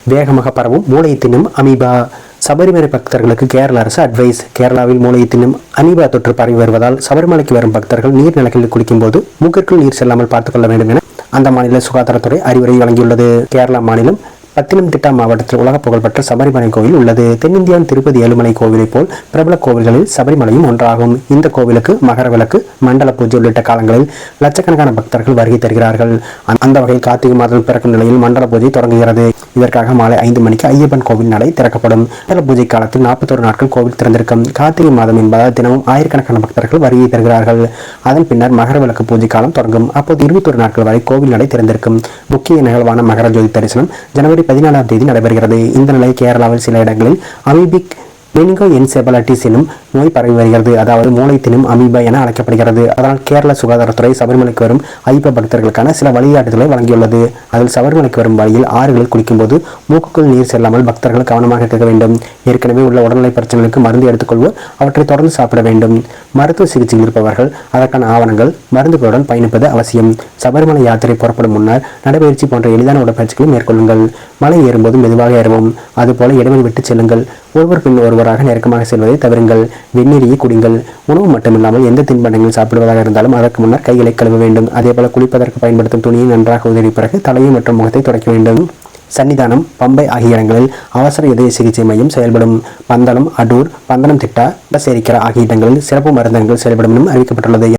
வேகமாக பரவும் மூளையை தின்னும் அமீபா. சபரிமலை பக்தர்களுக்கு கேரள அரசு அட்வைஸ். கேரளாவில் மூளையை தின்னும் அமீபா தொற்று பரவி வருவதால் சபரிமலைக்கு வரும் பக்தர்கள் நீர்நிலைகளில் குளிக்கும் போது மூக்கிற்குள் நீர் செல்லாமல் பார்த்துக் கொள்ள வேண்டும் என அந்த மாநில சுகாதாரத்துறை அறிவுரை வழங்கியுள்ளது. கேரளா மாநிலம் பத்தனம்திட்டா மாவட்டத்தில் உலக புகழ்பெற்ற சபரிமலை கோவில் உள்ளது. தென்னிந்தியாவின் திருப்பதி ஏழுமலை கோவிலை போல் பிரபல கோவில்களில் சபரிமலையும் ஒன்றாகும். இந்த கோவிலுக்கு மகர விளக்கு, மண்டல பூஜை உள்ளிட்ட காலங்களில் லட்சக்கணக்கான பக்தர்கள் வருகை தருகிறார்கள். அந்த வகையில் கார்த்திகை மாதம் பிறக்கும் நிலையில் மண்டல பூஜை தொடங்குகிறது. இதற்காக மாலை 5 மணிக்கு ஐயப்பன் கோவில் நடை திறக்கப்படும். மண்டல பூஜை காலத்தில் 41 நாட்கள் கோவில் திறந்திருக்கும். கார்த்திகை மாதம் என்பதால் தினமும் ஆயிரக்கணக்கான பக்தர்கள் வருகை தருகிறார்கள். அதன் பின்னர் மகர விளக்கு பூஜை காலம் தொடங்கும். அப்போது 21 நாட்கள் வரை கோவில் நடை திறந்திருக்கும். முக்கிய நிகழ்வான மகர ஜோதி தரிசனம் ஜனவரி 14ஆம் தேதி நடைபெறுகிறது. இந்த நிலையில் கேரளாவில் சில இடங்களில் அமீபிக் மெனிங்கோஎன்செபலைட்டிஸ் எனும் நோய் பரவி வருகிறது. அதாவது மூளை தின்னும் அமீபா என அழைக்கப்படுகிறது. அதனால் கேரள சுகாதாரத்துறை சபரிமலைக்கு வரும் ஐயப்ப பக்தர்களுக்கான சில வழிகாட்டுதலை வழங்கியுள்ளது. அதில் சபரிமலைக்கு வரும் வழியில் ஆறுகளில் குளிக்கும்போது மூக்குக்குள் நீர் செல்லாமல் பக்தர்கள் கவனமாக இருக்க வேண்டும். ஏற்கனவே உள்ள உடல்நிலை பிரச்சனைகளுக்கு மருந்து எடுத்துக்கொள்வோர் அவற்றை தொடர்ந்து சாப்பிட வேண்டும். மருத்துவ சிகிச்சை இருப்பவர்கள் அதற்கான ஆவணங்கள், மருந்துகளுடன் பயணிப்பது அவசியம். சபரிமலை யாத்திரை புறப்படும் முன்னர் நடைபயிற்சி போன்ற எளிதான உடற்பயிற்சிகளை மேற்கொள்ளுங்கள். மலை ஏறும்போது மெதுவாக ஏறவும். அதுபோல இடைவெளி விட்டு செல்லுங்கள். ஒருவர் பின் ஒருவராக நெருக்கமாக செல்வதை தவிருங்கள். வெந்நீரையே குடிங்கள். உணவு மட்டுமில்லாமல் எந்த தின்பண்டங்கள் சாப்பிடுவதாக இருந்தாலும் அதற்கு முன்னர் கைகளை கழுவ வேண்டும். அதேபோல குளிப்பதற்கு பயன்படுத்தும் துணியை நன்றாக உதவி பிறகு தலையை மற்றும் முகத்தை துடைக்க வேண்டும். சன்னிதானம், பம்பை ஆகிய இடங்களில் அவசர இதய சிகிச்சை மையம் செயல்படும். பந்தளம், அடூர், பந்தனம்திட்டா, சேரிக்கரா ஆகிய இடங்களில் சிறப்பு மருந்தகங்கள் செயல்படும் என்றும் அறிவிக்கப்பட்டுள்ளது.